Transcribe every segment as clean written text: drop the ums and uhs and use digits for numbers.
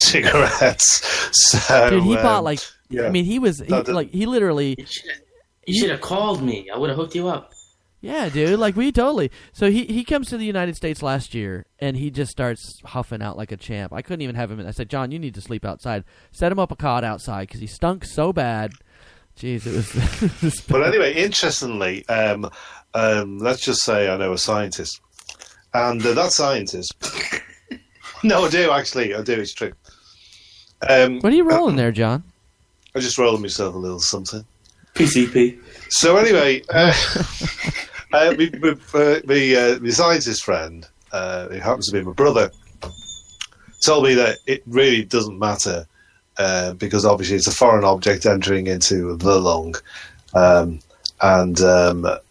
cigarettes. So, dude, he bought like. yeah. I mean, he literally. You should have called me. I would have hooked you up. Yeah, dude, like we totally. So he comes to the United States last year, and he just starts huffing out like a champ. I couldn't even have him in. I said, John, you need to sleep outside. Set him up a cot outside because he stunk so bad. Jeez, it was. But anyway, interestingly, let's just say I know a scientist, and that scientist. No, I do actually. I do. It's true. What are you rolling there, John? I just rolled myself a little something. PCP. So anyway, my scientist friend, who happens to be my brother, told me that it really doesn't matter because obviously it's a foreign object entering into the lung, and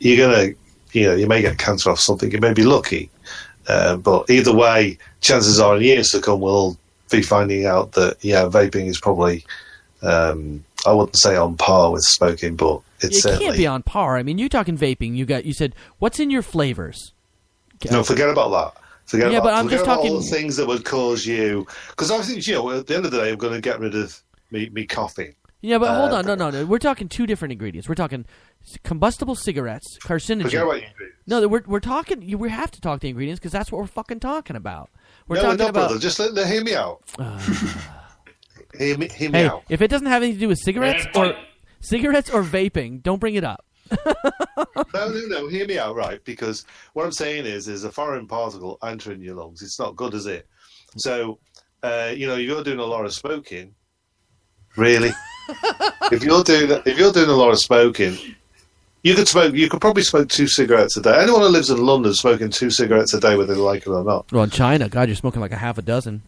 you're gonna, you may get cancer off something. You may be lucky, but either way, chances are in years to come we'll be finding out that vaping is probably. I wouldn't say on par with smoking, but it's it can't be on par. I mean, you're talking vaping. You said what's in your flavors? No, forget about that. Forget about talking all the things that would cause you. Because I think at the end of the day, I'm going to get rid of me coffee. Yeah, but hold on, no. We're talking two different ingredients. We're talking combustible cigarettes, carcinogen. Forget about the ingredients. No, we're talking. We have to talk the ingredients because that's what we're fucking talking about. We're talking about. Brother, just let hear me out. Hear me out. If it doesn't have anything to do with cigarettes or vaping, don't bring it up. No. Hear me out, right? Because what I'm saying is, there's a foreign particle entering your lungs. It's not good, is it? So, you're doing a lot of smoking. Really? if you're doing a lot of smoking, you could smoke. You could probably smoke 2 cigarettes a day. Anyone who lives in London is smoking 2 cigarettes a day, whether they like it or not. Well, in China, God, you're smoking like a half a dozen.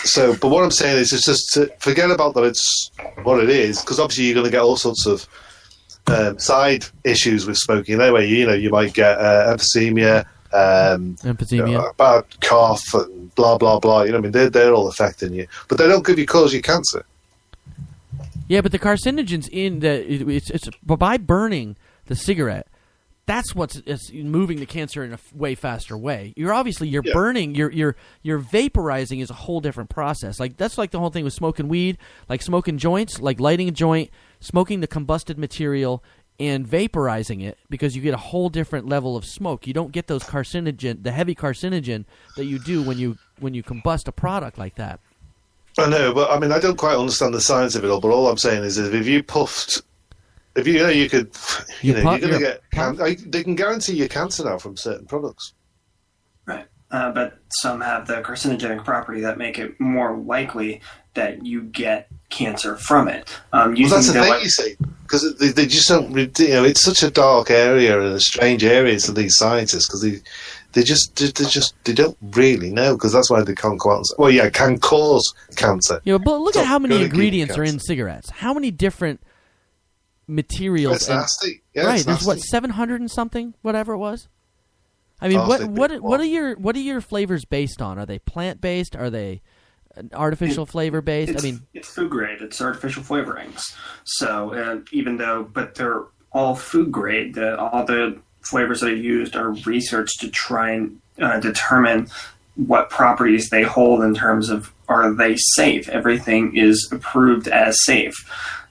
So, but what I'm saying is, it's just to forget about that. It's what it is, because obviously you're going to get all sorts of side issues with smoking. Anyway, you might get emphysema, a bad cough, and blah blah blah. I mean, they're all affecting you, but they don't cause you cancer. Yeah, but the carcinogens it's by burning the cigarette. That's what's moving the cancer in a way faster way. You're burning, you're vaporizing is a whole different process. Like that's like the whole thing with smoking weed, like smoking joints, like lighting a joint, smoking the combusted material and vaporizing it, because you get a whole different level of smoke. You don't get those the heavy carcinogen that you do when you combust a product like that. I know, but I mean, I don't quite understand the science of it all. But all I'm saying is, if you puffed. If you're going to get they can guarantee you cancer now from certain products. Right. But some have the carcinogenic property that make it more likely that you get cancer from it. Well, that's the thing, you see, because they just don't. It's such a dark area and a strange area to these scientists, because they don't really know, because that's why they can't go out and say, well, yeah, it can cause cancer. But look at how many ingredients are in cigarettes. How many different materials. It's nasty. Yeah, right. It's There's nasty. 700 and something, whatever it was. I mean, what are your flavors based on? Are they plant based? Are they artificial flavor based? It's food grade. It's artificial flavorings. So but they're all food grade. All the flavors that are used are researched to try and determine what properties they hold in terms of, are they safe? Everything is approved as safe.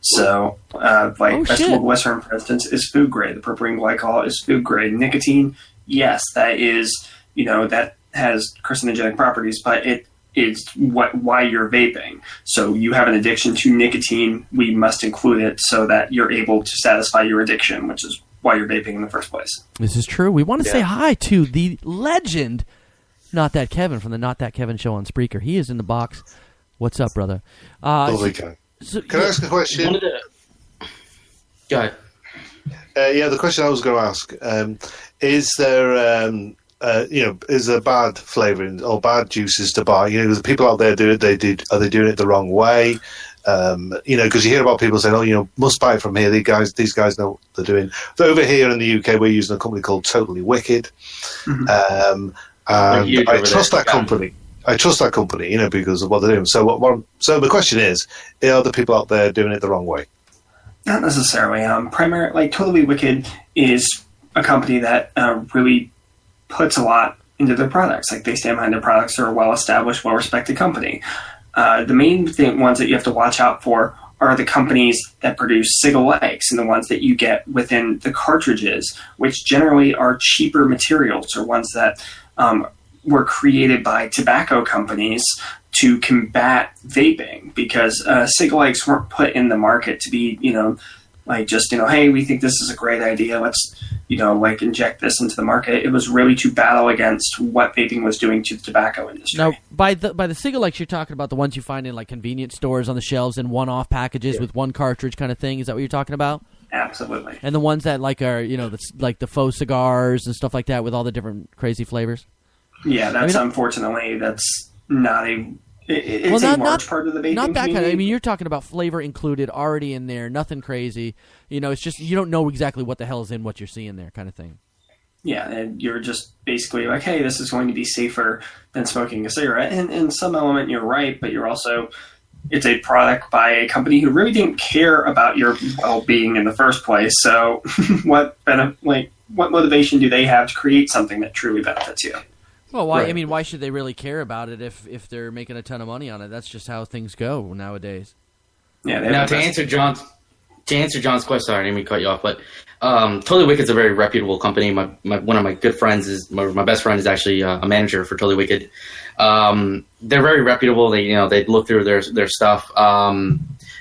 So, vegetable glycerin, for instance, is food grade. The propylene glycol is food grade. Nicotine, yes, that is, that has carcinogenic properties, but it is why you're vaping. So you have an addiction to nicotine, we must include it so that you're able to satisfy your addiction, which is why you're vaping in the first place. This is true. We want to say hi to the legend, Not That Kevin, from the Not That Kevin show on Spreaker. He is in the box. What's up, brother? Lovely guy. Can I ask a question? Go ahead. The question I was going to ask, is there, is there bad flavouring or bad juices to buy? The people out there are they doing it the wrong way? Because you hear about people saying, must buy it from here. These guys know what they're doing. So over here in the UK, we're using a company called Totally Wicked. Mm-hmm. And I trust that company. Because of what they're doing. So so the question is, are the people out there doing it the wrong way? Not necessarily. Totally Wicked is a company that really puts a lot into their products. Like, they stand behind their products. They're a well-established, well-respected company. the main ones that you have to watch out for are the companies that produce cigalikes and the ones that you get within the cartridges, which generally are cheaper materials or ones that were created by tobacco companies to combat vaping, because cigalikes weren't put in the market to be, hey, we think this is a great idea, let's, inject this into the market. It was really to battle against what vaping was doing to the tobacco industry. Now, by the cigalikes, you're talking about the ones you find in like convenience stores on the shelves in one-off packages with one cartridge kind of thing. Is that what you're talking about? Absolutely. And the ones that like are, like the faux cigars and stuff like that with all the different crazy flavors? Yeah, unfortunately, that's not a... It's a large part of the vaping Not that community. kind of... I mean, you're talking about flavor included already in there, nothing crazy. It's just you don't know exactly what the hell is in what you're seeing there kind of thing. Yeah, and you're just basically like, hey, this is going to be safer than smoking a cigarette. And in some element, you're right, but you're also... It's a product by a company who really didn't care about your well-being in the first place. So what motivation do they have to create something that truly benefits you? Well, why? Right. I mean, why should they really care about it if they're making a ton of money on it? That's just how things go nowadays. Yeah. Now to answer John's question, sorry, I didn't mean to cut you off, but Totally Wicked's a very reputable company. One of my good friends my best friend is actually a manager for Totally Wicked. They're very reputable. They look through their stuff.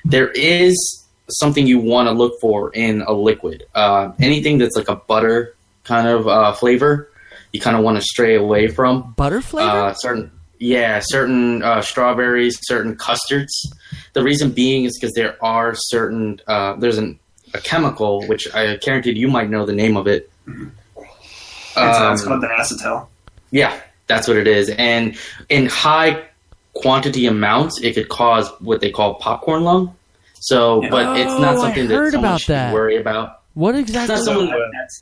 There is something you want to look for in a liquid. Anything that's like a butter kind of flavor, you kind of want to stray away from. Butter flavor? Certain strawberries, certain custards. The reason being is because there are certain there's a chemical which I guarantee you might know the name of it. It's called diacetyl. Yeah, that's what it is. And in high quantity amounts, it could cause what they call popcorn lung. So, but it's not something that someone should worry about. What exactly?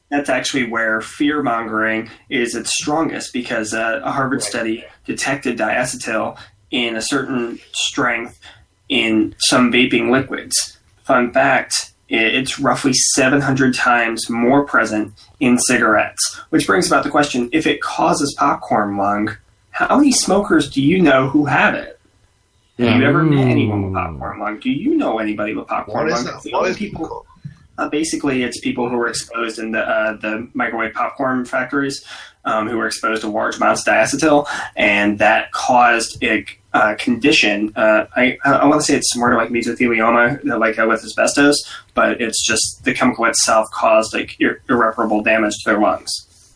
That's actually where fear-mongering is its strongest, because a Harvard study detected diacetyl in a certain strength in some vaping liquids. Fun fact, it's roughly 700 times more present in cigarettes, which brings about the question, if it causes popcorn lung, how many smokers do you know who have it? Have you ever met anyone with popcorn lung? Do you know anybody with popcorn lung? Basically, it's people who were exposed in the microwave popcorn factories, who were exposed to large amounts of diacetyl, and that caused a condition. I want to say it's similar to like mesothelioma, like with asbestos, but it's just the chemical itself caused like irreparable damage to their lungs.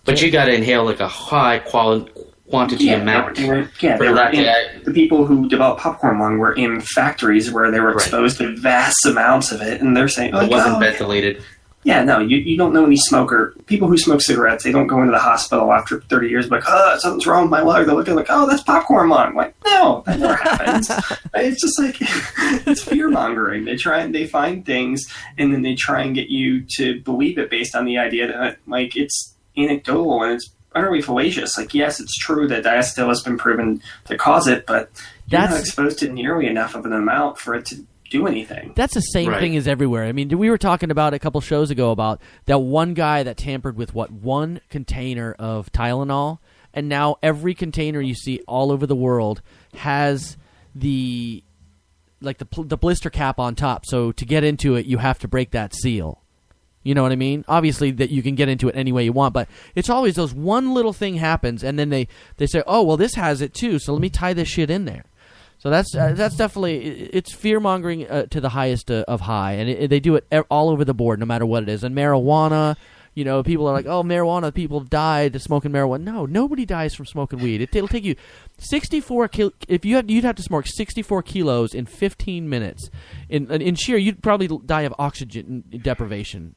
But you got to inhale like a high quantity amount. The people who developed popcorn lung were in factories where they were exposed to vast amounts of it, and they're saying, it wasn't ventilated. Yeah, no, you don't know any people who smoke cigarettes. They don't go into the hospital after 30 years like, something's wrong with my lung. They're looking like, that's popcorn lung. Like, no, that never happens. It's just like, it's fear-mongering. They find things, and then they try and get you to believe it based on the idea that, like, it's anecdotal and it's utterly fallacious. Like, yes, it's true that diacetyl has been proven to cause it, but you're not exposed to nearly enough of an amount for it to do anything. That's the same thing as everywhere. I mean, we were talking about a couple shows ago about that one guy that tampered with one container of Tylenol, and now every container you see all over the world has the blister cap on top. So to get into it, you have to break that seal. You know what I mean? Obviously, that you can get into it any way you want, but it's always those one little thing happens, and then they say, oh, well, this has it too, so let me tie this shit in there. So that's definitely, it's fear-mongering to the highest of high, and they do it all over the board, no matter what it is. And marijuana, people are like, oh, marijuana, people died smoking marijuana. No, nobody dies from smoking weed. It'll take you 64 you'd have to smoke 64 kilos in 15 minutes. In sheer, you'd probably die of oxygen deprivation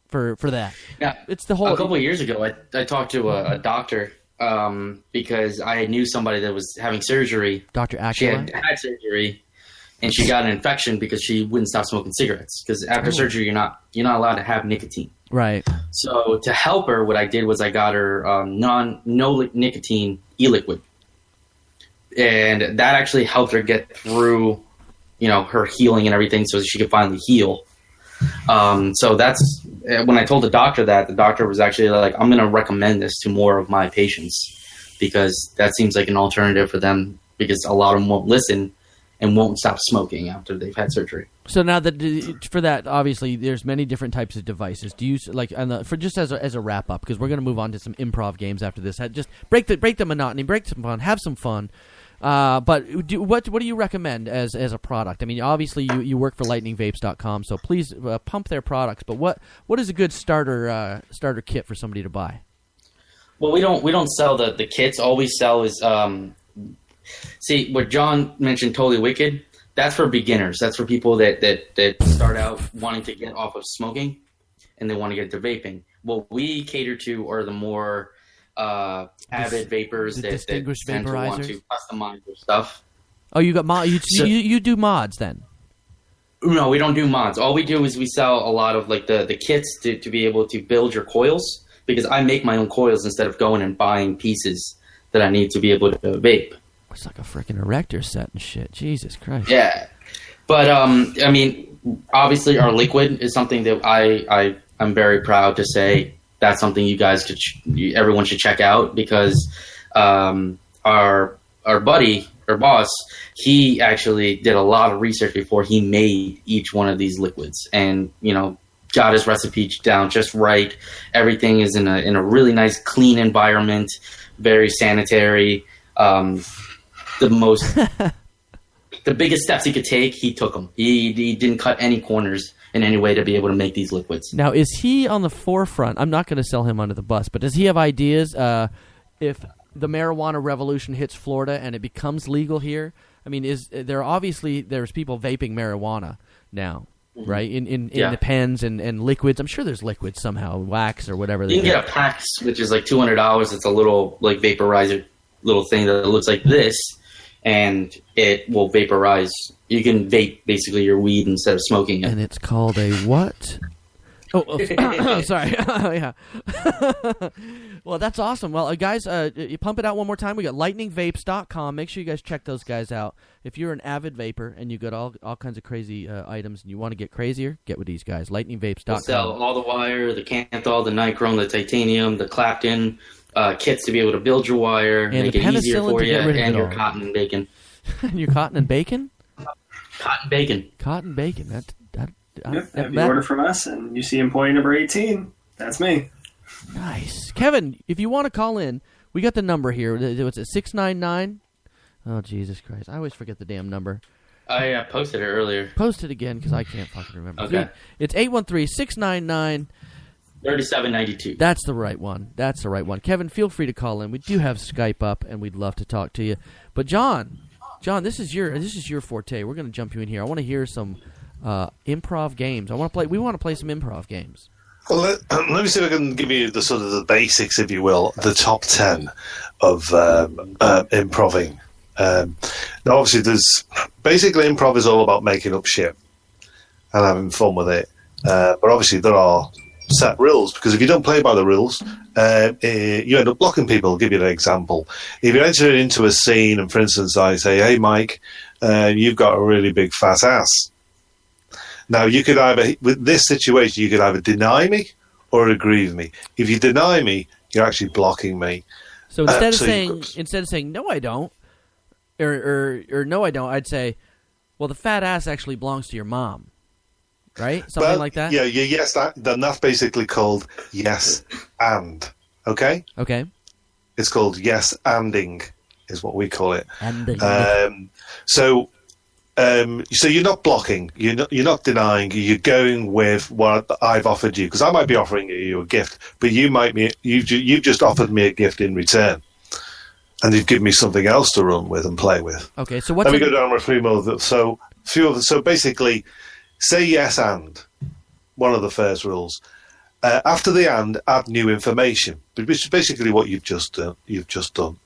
for that. Yeah, it's the whole. A couple of years ago, I talked to a doctor because I knew somebody that was having surgery. Dr. Acula? She had surgery, and she got an infection because she wouldn't stop smoking cigarettes. Because after surgery, you're not allowed to have nicotine. Right. So to help her, what I did was I got her no nicotine e-liquid, and that actually helped her get through, her healing and everything, so she could finally heal. So that's when I told the doctor that, the doctor was actually like, I'm going to recommend this to more of my patients, because that seems like an alternative for them, because a lot of them won't listen and won't stop smoking after they've had surgery. So now that for that, obviously, there's many different types of devices. Do you like for just as a wrap up, because we're going to move on to some improv games after this. Just break the monotony, break some fun, have some fun. But what do you recommend as a product? I mean, obviously you work for lightningvapes.com, so please pump their products. But what is a good starter kit for somebody to buy? Well, we don't sell the kits. All we sell is see what John mentioned, Totally Wicked. That's for beginners. That's for people that start out wanting to get off of smoking and they want to get into vaping. What we cater to are the more avid vapors that tend to want to customize their stuff. Oh, you got you do mods then? No, we don't do mods. All we do is we sell a lot of like the kits to be able to build your coils, because I make my own coils instead of going and buying pieces that I need to be able to vape. It's like a freaking erector set and shit. Jesus Christ. Yeah. But, I mean, obviously our liquid is something that I'm very proud to say that's something you guys everyone should check out, because our buddy, our boss, he actually did a lot of research before he made each one of these liquids, and, you know, got his recipe down just right. Everything is in a really nice, clean environment, very sanitary. The biggest steps he could take, he took them. He didn't cut any corners in any way to be able to make these liquids. Now, is he on the forefront? I'm not going to sell him under the bus, but does he have ideas if the marijuana revolution hits Florida and it becomes legal here? I mean, there's people vaping marijuana now, right? In the pens and liquids. I'm sure there's liquids somehow, wax or whatever. You can get a PAX, which is like $200. It's a little like vaporizer, little thing that looks like this, and it will vaporize. You can vape basically your weed instead of smoking it. And it's called a what? Oh, sorry. Yeah. Well, that's awesome. Well, guys, you pump it out one more time. We got lightningvapes.com. Make sure you guys check those guys out. If you're an avid vapor and you got all kinds of crazy items and you want to get crazier, get with these guys. Lightningvapes.com. We'll sell all the wire, the Kanthal, the Nichrome, the titanium, the Clapton, kits to be able to build your wire, and make it easier for you, and your cotton and bacon. Your cotton and bacon? Cotton bacon. Cotton bacon. If you order from us and you see employee number 18, that's me. Nice. Kevin, if you want to call in, we got the number here. What's it, 699? Oh, Jesus Christ. I always forget the damn number. I posted it earlier. Post it again, because I can't fucking remember. Okay. It's 813-699... 3792. That's the right one. Kevin, feel free to call in. We do have Skype up, and we'd love to talk to you. But John, this is your forte. We're going to jump you in here. I want to hear some improv games. We want to play some improv games. Well, let me see if I can give you the sort of the basics, if you will, the top 10 of improving. Now, obviously, basically improv is all about making up shit and having fun with it. But obviously, there are set rules, because if you don't play by the rules, you end up blocking people. I'll give you an example. If you enter into a scene and, for instance, I say, "Hey, Mike, you've got a really big fat ass." Now, you could with this situation, you could either deny me or agree with me. If you deny me, you're actually blocking me. So instead of saying no, I don't, or no, I don't, I'd say, well, the fat ass actually belongs to your mom. Right? Something like that? Yeah, yes, then that's basically called yes and. Okay? Okay. It's called yes anding, is what we call it. Anding. So you're not blocking, you're not denying, you're going with what I've offered you, because I might be offering you a gift, but you've just offered me a gift in return, and you've given me something else to run with and play with. Okay, so let me go down with three more. So basically, say yes and, one of the first rules. After the and, add new information, which is basically what you've just done.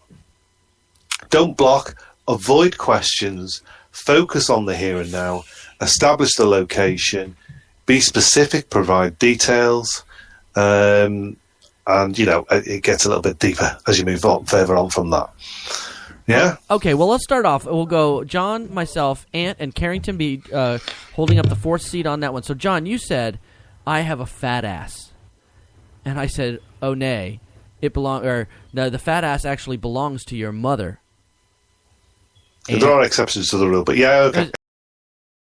Don't block, avoid questions, focus on the here and now, establish the location, be specific, provide details, and, it gets a little bit deeper as you move further on from that. Yeah? Okay, well, let's start off. We'll go John, myself, Ant, and Carrington be holding up the fourth seat on that one. So, John, you said, I have a fat ass. And I said, oh, nay. No, the fat ass actually belongs to your mother. There are exceptions to the rule, but yeah, okay.